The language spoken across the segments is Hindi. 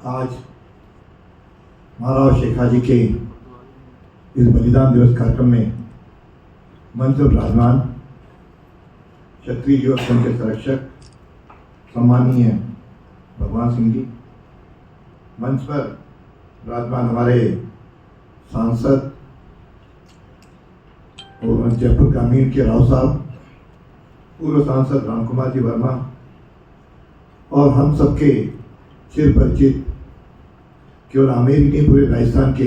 आज महाराव शेखाजी के इस बलिदान दिवस कार्यक्रम में मंच पर विराजमान क्षत्रिय युवक संघ के संरक्षक सम्मानीय भगवान सिंह जी, मंच पर विराजमान हमारे सांसद और जयपुर ग्रामीण के राव साहब, पूर्व सांसद राम कुमार जी वर्मा और हम सबके चिर परिचित केवल आमेर ही नहीं पूरे राजस्थान के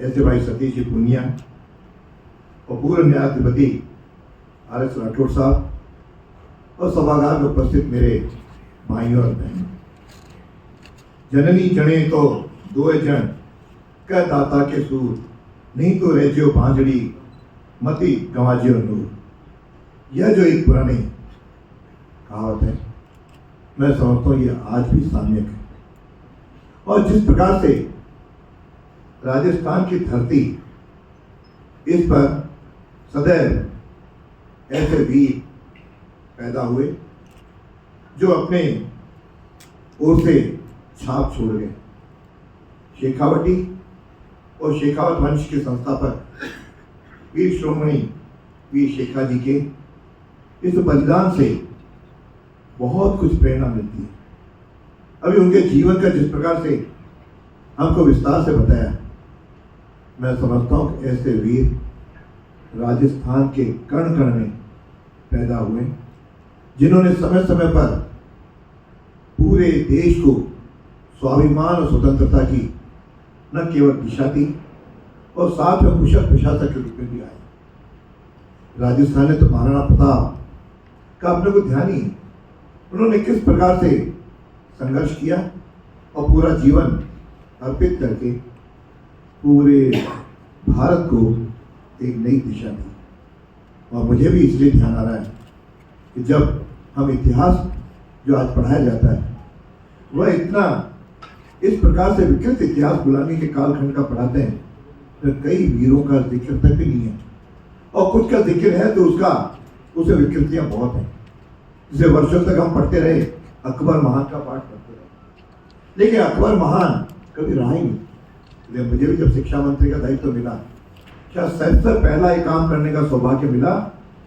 ऐसे भाई सतीश जी पूनिया और पूर्व न्यायाधिपति RS राठौड़ साहब और सभागार में उपस्थित मेरे भाइयों और बहनों। जननी जने तो दो जन कह दाता के सूर, नहीं तो रेजियो भांजड़ी मती गंवाजियो नूर। यह जो एक पुरानी कहावत है, मैं समझता हूँ ये आज भी साम्यक है। और जिस प्रकार से राजस्थान की धरती, इस पर सदैव ऐसे वीर पैदा हुए जो अपने ओर से छाप छोड़ गए। शेखावटी और शेखावत वंश के संस्थापक वीर श्रोमणी वीर शेखा जी के इस बलिदान से बहुत कुछ प्रेरणा मिलती है। अभी उनके जीवन का जिस प्रकार से हमको विस्तार से बताया, मैं समझता हूँ कि ऐसे वीर राजस्थान के कण कण में पैदा हुए, जिन्होंने समय समय पर पूरे देश को स्वाभिमान और स्वतंत्रता की न केवल दिशा दी और साथ में कुशल प्रशासक के रूप में भी आए। राजस्थान ने तो महाराणा प्रताप का अपने को ध्यान ही, उन्होंने किस प्रकार से संघर्ष किया और पूरा जीवन अर्पित करके पूरे भारत को एक नई दिशा दी। और मुझे भी इसलिए ध्यान आ रहा है कि जब हम इतिहास जो आज पढ़ाया जाता है वह इतना इस प्रकार से विकृत इतिहास गुलामी के कालखंड का पढ़ाते हैं, तो कई वीरों का जिक्र तक भी नहीं है और कुछ का जिक्र है तो उसे विकृतियां बहुत हैं। जिसे वर्षों तक हम पढ़ते रहे, अकबर महान का पाठ पढ़ते रहे, लेकिन अकबर महान कभी रहा ही नहीं। इसलिए मुझे भी जब शिक्षा मंत्री का दायित्व मिला, क्या सबसे पहला ये काम करने का सौभाग्य मिला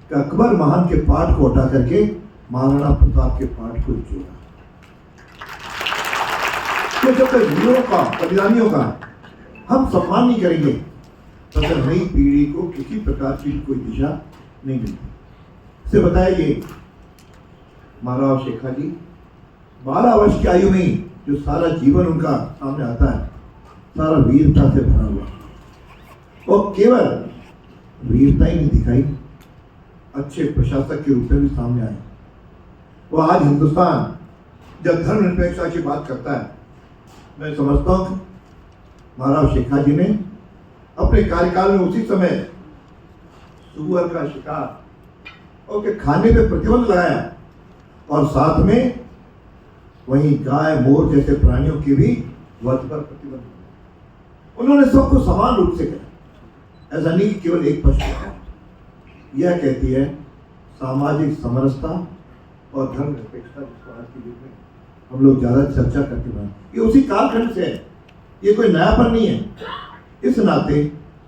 कि अकबर महान के पाठ को हटा करके महाराणा प्रताप के पाठ को जोड़ा। तो जब तक वीरों का, बलिदानियों का हम सम्मान नहीं करेंगे, तब तक नई पीढ़ी को किसी प्रकार की कोई दिशा नहीं मिलती। इसे बताइए, महाराव शेखा जी 12 वर्ष की आयु में जो सारा जीवन उनका सामने आता है, सारा वीरता से भरा हुआ, और केवल वीरता ही नहीं दिखाई, अच्छे प्रशासक के रूप में भी सामने आए। वो आज हिंदुस्तान जब धर्मनिरपेक्षता की बात करता है, मैं समझता हूँ महाराव शेखा जी ने अपने कार्यकाल में उसी समय सुअर का शिकार और के खाने पे प्रतिबंध लगाया और साथ में वहीं गाय मोर जैसे प्राणियों की भी वध पर प्रतिबंध। उन्होंने सबको समान रूप से किया, ऐसा नहीं कि केवल एक पक्ष का। यह कहती है सामाजिक समरसता और धर्मनिरपेक्षता, जिसको आज के युग में हम लोग ज्यादा चर्चा करते हैं। ये उसी कालखंड से है, ये कोई नयापन नहीं है। इस नाते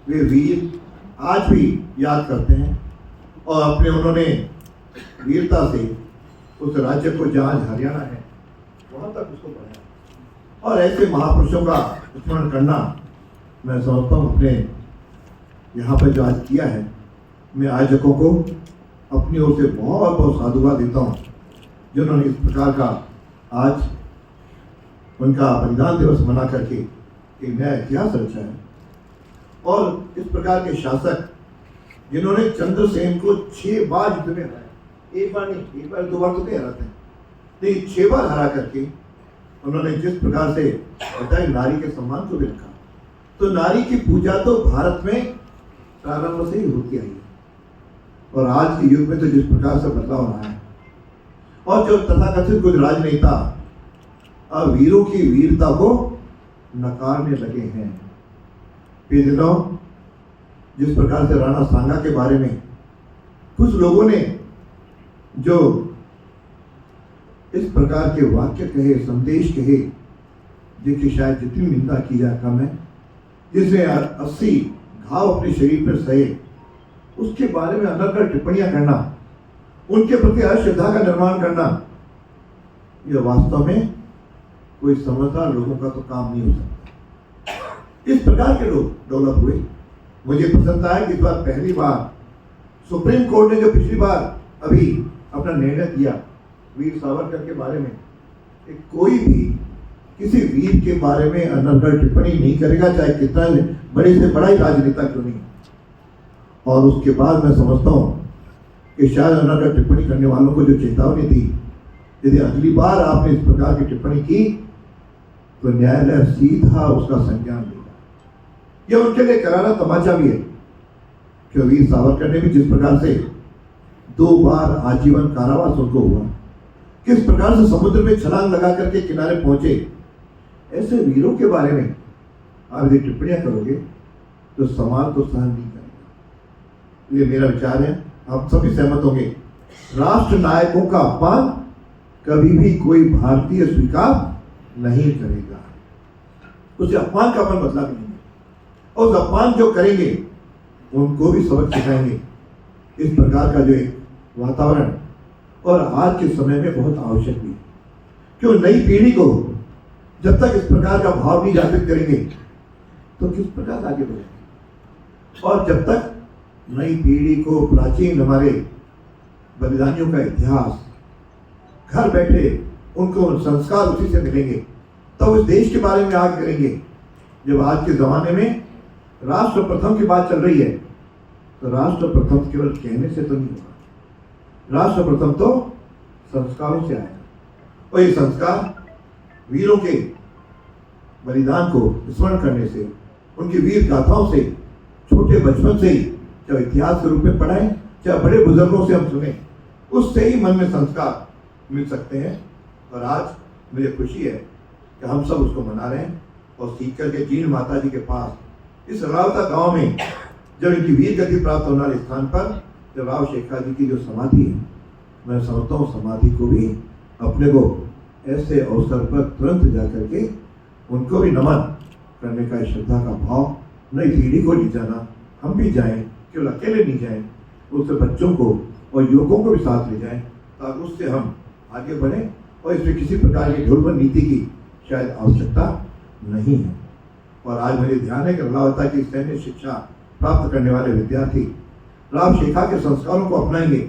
वे वीर आज भी याद करते हैं और अपने उन्होंने वीरता से उस राज्य को जहाँ हरियाणा है वहाँ तक उसको बढ़ाया। और ऐसे महापुरुषों का स्मरण करना, मैं समझता हूँ अपने यहाँ पर जो आज किया है, मैं आयोजकों को अपनी ओर से बहुत बहुत साधुवाद देता हूँ, जिन्होंने इस प्रकार का आज उनका बलिदान दिवस मना करके एक नया इतिहास रचा है। और इस प्रकार के शासक जिन्होंने चंद्रसेन को 6 बार युद्ध में हराया, एक बार नहीं, एक बार 2 बार तो नहीं हराते, लेकिन 6 बार हरा करके उन्होंने जिस प्रकार से बताया नारी के सम्मान को भी रखा। तो नारी की पूजा तो भारत में प्रारंभ से ही होती आई है और आज के युग में तो जिस प्रकार से बदलाव रहा है, और जो तथाकथित कुछ राजनेता अब वीरों की वीरता को नकारने लगे हैं। पिछले जिस प्रकार से राणा सांगा के बारे में कुछ लोगों ने जो इस प्रकार के वाक्य कहे, संदेश कहे, जिनकी शायद जितनी निंदा की जाए कम है, जिसने 80 घाव अपने शरीर पर सहे, उसके बारे में अनर्गल टिप्पणियां करना, उनके प्रति अश्रद्धा का निर्माण करना, यह वास्तव में कोई समझदार लोगों का तो काम नहीं हो सकता। इस प्रकार के लोग डेवलप हुए। मुझे पसंद आया कि इस बार पहली बार सुप्रीम कोर्ट ने जो पिछली बार अभी अपना निर्णय दिया वीर सावरकर के बारे में, कोई भी किसी वीर के बारे में अनर्गल टिप्पणी नहीं करेगा, चाहे कितना बड़े से बड़ा ही राजनेता क्यों नहीं। और उसके बाद मैं समझता हूं कि शायद अनर्गल टिप्पणी करने वालों को जो चेतावनी थी, यदि अगली बार आपने इस प्रकार की टिप्पणी की तो न्यायालय सीधा उसका संज्ञान लेगा। यह उनके लिए करारा तमाचा भी है कि वीर सावरकर ने भी जिस प्रकार से 2 बार आजीवन कारावास उनको हुआ, किस प्रकार से समुद्र में छलांग लगा करके किनारे पहुंचे, ऐसे वीरों के बारे में आप यदि टिप्पणियां करोगे तो समाज तो सहन नहीं करेगा। ये मेरा विचार है, आप सभी सहमत होंगे। राष्ट्र नायकों का अपमान कभी भी कोई भारतीय स्वीकार नहीं करेगा। उसे अपमान का अपन मतलब नहीं है, और उस अपमान जो करेंगे उनको भी सबक सिखाएंगे। इस प्रकार का जो एक वातावरण और आज के समय में बहुत आवश्यक भी है, क्यों नई पीढ़ी को जब तक इस प्रकार का भाव नहीं जागृत करेंगे तो किस प्रकार आगे बढ़ेंगे। और जब तक नई पीढ़ी को प्राचीन हमारे बलिदानियों का इतिहास घर बैठे उनको संस्कार उसी से मिलेंगे, तब उस देश के बारे में आगे करेंगे। जब आज के जमाने में राष्ट्र प्रथम की बात चल रही है तो राष्ट्र प्रथम केवल कहने से तो नहीं होगा, राष्ट्र प्रथम तो संस्कारों से आएगा। और ये संस्कार वीरों के बलिदान को स्मरण करने से, उनकी वीर गाथाओं से, छोटे बचपन से ही चाहे इतिहास के रूप में पढ़ाएं, चाहे बड़े बुजुर्गों से हम सुने, उससे ही मन में संस्कार मिल सकते हैं। और आज मुझे खुशी है कि हम सब उसको मना रहे हैं। और सीकर के जीण माता जी के पास इस रावता गांव में जब इनकी वीर गति प्राप्त होने वाले स्थान पर जब राव शेखा जी की जो समाधि है, मैं समझता हूँ समाधि को भी अपने को ऐसे अवसर पर तुरंत जा करके उनको भी नमन करने का, श्रद्धा का भाव नई पीढ़ी को ले जाना, हम भी जाएं, केवल अकेले नहीं जाएं, उससे बच्चों को और युवकों को भी साथ ले जाएं, ताकि उससे हम आगे बढ़ें। और इसमें किसी प्रकार की ढुलबन नीति की शायद आवश्यकता नहीं है। और आज मेरे ध्यान है कि अल्लाह की सैन्य शिक्षा प्राप्त करने वाले विद्यार्थी राव शेखा के संस्कारों को अपनाएंगे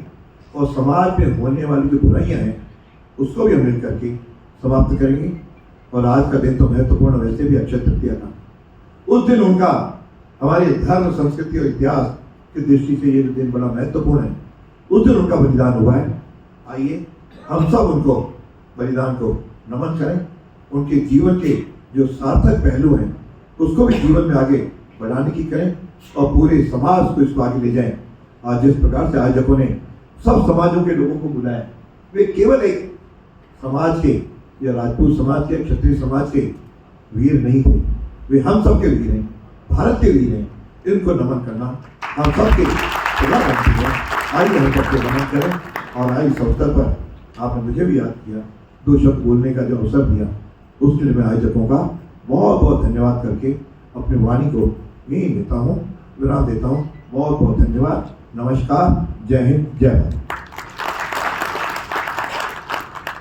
और समाज में होने वाली जो बुराइयां हैं उसको भी हम मिल करके समाप्त करेंगे। और आज का दिन तो महत्वपूर्ण वैसे भी अक्षय तृतीया का, उस दिन उनका हमारे धर्म, संस्कृति और इतिहास की दृष्टि से ये दिन बड़ा महत्वपूर्ण है। उस दिन उनका बलिदान हुआ है। आइए हम सब उनको बलिदान को नमन करें, उनके जीवन के जो सार्थक पहलू हैं उसको भी जीवन में आगे बढ़ाने की करें और पूरे समाज को इसको आगे ले जाएं। आज जिस प्रकार से आयोजकों ने सब समाजों के लोगों को बुलाया, वे केवल एक समाज के या राजपूत समाज के, क्षत्रिय समाज के वीर नहीं थे, वे हम सब के वीर हैं, भारत के वीर हैं। इनको नमन करना हम सबके प्रधानमंत्री है। आइए हम सबके नमन करें। और आज इस अवसर पर आपने मुझे भी याद किया, 2 शब्द बोलने का जो अवसर दिया, उसके लिए मैं आयोजकों का बहुत बहुत धन्यवाद करके अपनी वाणी को यहीं देता हूँ, विराम देता हूँ। बहुत बहुत धन्यवाद। नमस्कार। जय हिंद, जय भारत।